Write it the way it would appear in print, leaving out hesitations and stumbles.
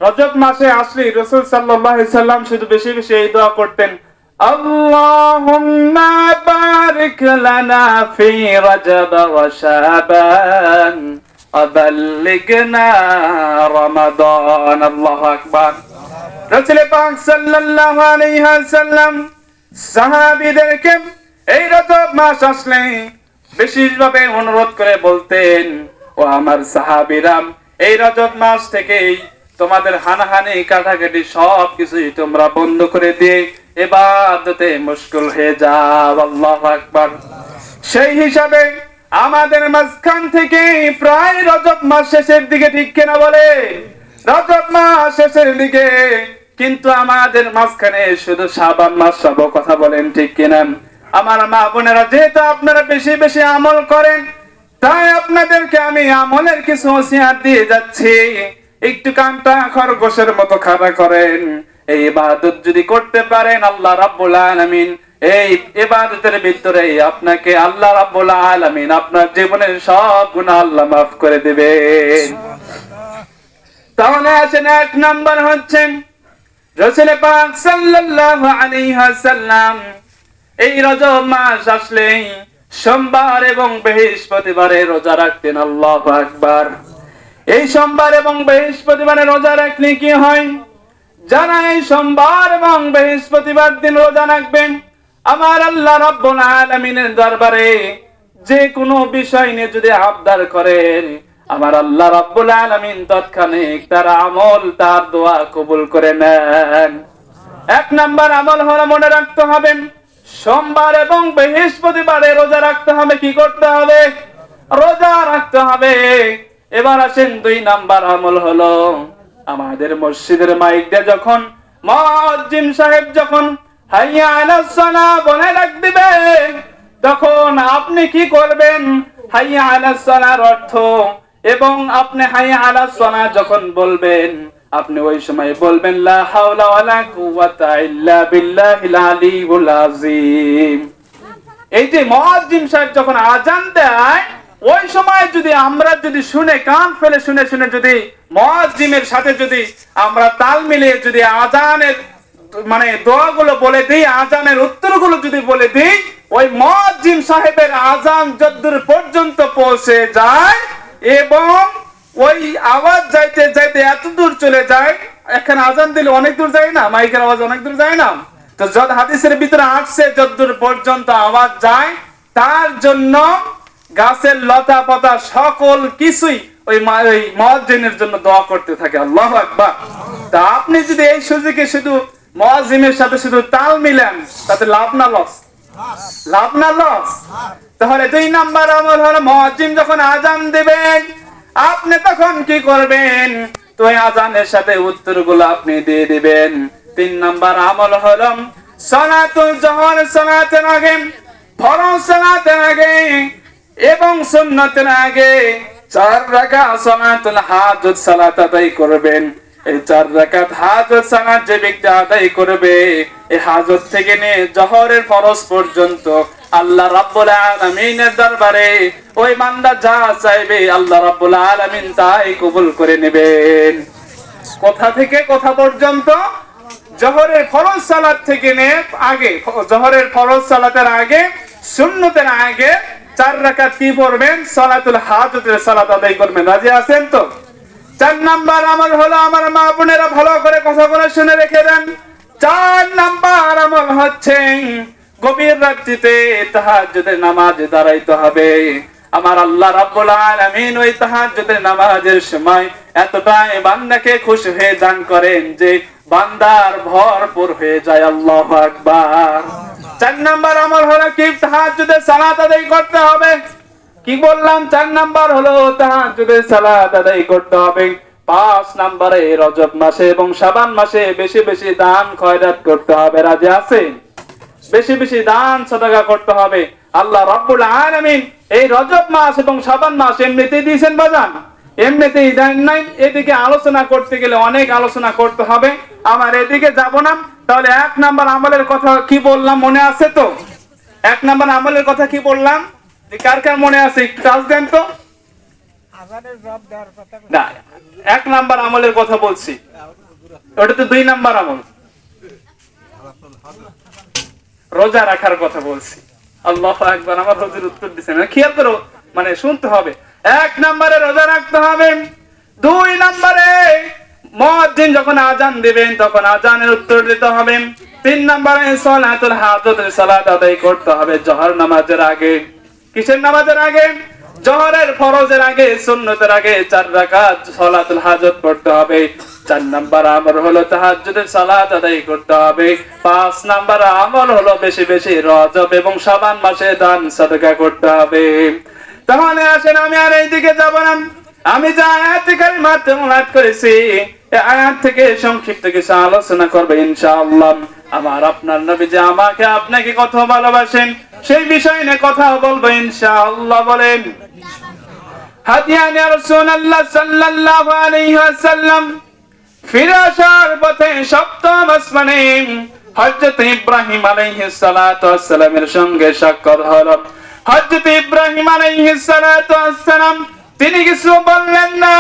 রজব মাসে আসলে রাসূল সাল্লাল্লাহু আলাইহি সাল্লাম শুধু বেশি বেশি এই দোয়া করতেন, আল্লাহুম্মা বারিক লানা ফি রজব ওয়া শাবান ওয়া বাল্লিগনা রমাদান। আল্লাহু আকবার। রাসূল পাক সাল্লাল্লাহু আলাইহি ওয়াসাল্লাম সাহাবীদেরকে এই রজব মাস আসলে বিশেষভাবে অনুরোধ করে বলতেন, ও আমার সাহাবীরা, এই রজব মাস থেকেই তোমাদের হানাহানি কাটাকাটি সবকিছুই তোমরা বন্ধ করে দিয়ে ইবাদতে মশগুল হয়ে যাও। আল্লাহু আকবার। সেই হিসাবে আমাদের মাঝখান থেকে প্রায় রজব মাস শেষের দিকে, ঠিক কিনা বলে? রজব মাস শেষের দিকে, কিন্তু আমাদের মাঝখানে শুধু শাবান মাস সব। কথা বলেন ঠিক কিনা? আমার মা বোনেরা, যেহেতু আপনারা বেশি বেশি আমল করেন, তাই আপনাদেরকে আমি আমলের কিছু ওসিয়াত দিয়ে যাচ্ছি। একটু কানটা খরগোশের মতো খাড়া করেন। এই ইবাদত যদি করতে পারেন, আল্লাহ রাব্বুল আলামিন এই ইবাদতের ভিতরে আপনাকে আল্লাহ রাব্বুল আলামিন আপনার জীবনের সব গুনাহ আল্লাহ মাফ করে দিবেন। তাহলে আসেন, এক নাম্বার হচ্ছে রাসূল পাক সাল্লাল্লাহু আলাইহি ওয়াসাল্লাম এই রজব মাস আসলেই সোমবার এবং বৃহস্পতিবারে রোজা রাখতেন। আল্লাহু আকবার। এই সোমবার এবং বৃহস্পতিবারে রোজা রাখলে কি হয়? যারা এই সোমবার এবং বৃহস্পতিবার দিন রোজা রাখবেন, আমার আল্লাহ রাব্বুল আলামিনের দরবারে যে কোনো বিষয় নিয়ে যদি আবদার করেন, আমার আল্লাহ রাব্বুল আলামিন তৎক্ষণিক তার আমল, তার দোয়া কবুল করে নেন। এক নাম্বার আমল হলো, মনে রাখতে হবে, সোমবার এবং বৃহস্পতিবারে রোজা রাখতে হবে। কি করতে হবে? রোজা রাখতে হবে। এবার আসেন, দুই নাম্বার আমল হলো, আমাদের মসজিদের মাইক দিয়ে যখন মুয়াজ্জিন সাহেব যখন হাইয়া আলাস সালাহ বলে ডাক দিবে, তখন আপনি কি করবেন? হাইয়া আলাস সালাহর অর্থ এবং আপনি হাইয়া আলাস সালাহ যখন বলবেন, আপনি ওই সময় বলবেন, লা হাওলা ওয়ালা কুওয়াতা ইল্লা বিল্লাহিল আলিয়্যিল আযীম। এই যে মুয়াজ্জিন সাহেব যখন আযান দেয়, ওই সময় যদি আমরা যদি শুনে, কান ফেলে শুনে শুনে যদি মুয়াজ্জিনের সাথে যদি আমরা তাল মিলিয়ে যদি আযানের মানে দোয়াগুলো বলে দিই, আযানের উত্তরগুলো যদি বলে দিই, ওই মুয়াজ্জিন সাহেবের আযান যতদূর পর্যন্ত পৌঁছে যায় এবং ওই আওয়াজ যাইতে যাইতে এত দূর চলে যায়। এখানে আযান দিলে অনেক দূর যায় না? মাইকের আওয়াজ অনেক দূর যায় না? তো যত হাদিসের ভিতরে আসছে, যতদূর পর্যন্ত আওয়াজ যায়, তার জন্য গাছের লতা পাতা সকল কিছুই ওই মুয়াজ্জিনের জন্য দোয়া করতে থাকে। আল্লাহু আকবার। তা আপনি যদি এই সুযোগে শুধু মুয়াজ্জিনের সাথে শুধু তাল মিলান, তাতে লাভ না লস? লাভ না লস? তাহলে দুই নাম্বার আমল হলো, মুয়াজ্জিন যখন আযান দিবেন, আপনি তখন কি করবেন? তো আযানের সাথে উত্তরগুলো আপনি দিয়ে দিবেন। তিন নাম্বার আমল হলো, সালাতুল জোহর সালাতের আগে, ফরজ সালাতের আগে এবং সুন্নতের আগে 4 রাকাত সালাতুল হাজত সালাত আদায় করবেন। এই 4 রাকাত হাজত সালাত যে ব্যক্তি আদায় করবে, এই হাজত থেকে নিয়ে জোহরের ফরজ পর্যন্ত আল্লাহ রাব্বুল আলামিনের দরবারে ওই বান্দা যা চাইবে, আল্লাহ রাব্বুল আলামিন তাই কবুল করে নেবেন। কোথা থেকে কোথা পর্যন্ত? জোহরের ফরজ সালাত থেকে নিয়ে আগে, জোহরের ফরজ সালাতের আগে, সুন্নতের আগে 4 রাকাত কি পড়বেন? সালাতুল হাজতের সালাত আদায় করবেন। রাজি আছেন তো? 4 নাম্বার আমল হলো, আমার মা বোনেরা ভালো করে কথাগুলো শুনে রেখে দেন। 4 নাম্বার আমল হচ্ছে, গভীর রাত্রিতে তাহাজ্জুদের নামাজে দাঁড়াইতে হবে। আমার আল্লাহ রাব্বুল আলামিন ওই তাহাজ্জুদের নামাজের সময় এতটাই বান্দাকে খুশি হয়ে দান করেন যে বান্দার ভরপুর হয়ে যায়। আল্লাহু আকবার। 4 নাম্বার আমল হলো কি? তাহাজ্জুদের সালাত আদায় করতে হবে। কি বললাম? 4 নাম্বার হলো তাহাজ্জুদের সালাত আদায় করতে হবে। 5 নাম্বারে রজব মাসে এবং শাবান মাসে বেশি বেশি দান খয়রাত করতে হবে। রাজি আছেন? বেশি বেশি দান সাদাকা করতে হবে। আল্লাহ রাব্বুল আলামিন এই রজব মাস এবং শাবান মাস এমনিতেই দিয়েছেন বাজান, এমনিতেই দেন নাই। এদিকে আলোচনা করতে গেলে অনেক আলোচনা করতে হবে, আমার এদিকে যাব না। তাহলে 1 নাম্বার আমলের কথা কি বললাম মনে আছে তো? 1 নাম্বার আমলের কথা কি বললাম? কার কার মনে আছে? একটু কাজ দেন তো। আযানের জবাব দেওয়ার কথা না, 1 নাম্বার আমলের কথা বলছি। ওটা তো 2 নাম্বার আমল। রোজা রাখার কথা বলছি। আল্লাহু আকবার। আমার হুজুর উত্তর দিছেন, খেয়াল করো, মানে শুনতে হবে। 1 নম্বরে রোজা রাখতে হবে। 2 নম্বরে মুয়াজ্জিন যখন আযান দিবেন তখন আযানের উত্তর দিতে হবে। 3 নম্বরে সালাতুল হাজাতের সালাত আদায় করতে হবে জোহর নামাজের আগে। কিসের নামাজের আগে? জোহরের ফরজের আগে, সুন্নতের আগে 4 রাকাত সালাতুল হাজত পড়তে হবে। 4 নাম্বার আমল হলো তাহাজ্জুদের সালাত আদায় করতে হবে। 5 নাম্বার আমল হলো বেশি বেশি রজব এবং শাবান মাসে দান সাদকা করতে হবে। তাহলে আসেন, আমি আর এইদিকে যাব না। আমি যে আয়াত কারিমা তেলাওয়াত করেছি, এই আয়াত থেকে সংক্ষিপ্ত কিছু আলোচনা করব ইনশাআল্লাহ। আমার আপনার নবী যে আমাকে আপনাকে কত ভালোবাসেন সেই বিষয় নিয়ে কথা বলবো ইনশাআল্লাহ। বলেন হাদিয়ান ইয়া রাসূলুল্লাহ সাল্লাল্লাহু আলাইহি ওয়াসাল্লাম। ফিরে আসার পথে সপ্তম আসমানে হযরত ইব্রাহিম আলাইহিস সালাতু ওয়াস সালামের সঙ্গে সাক্ষাৎ হলো। হযরত ইব্রাহিম আলাইহিস সালাতু ওয়াস সালাম তিনি কিছু বললেন না,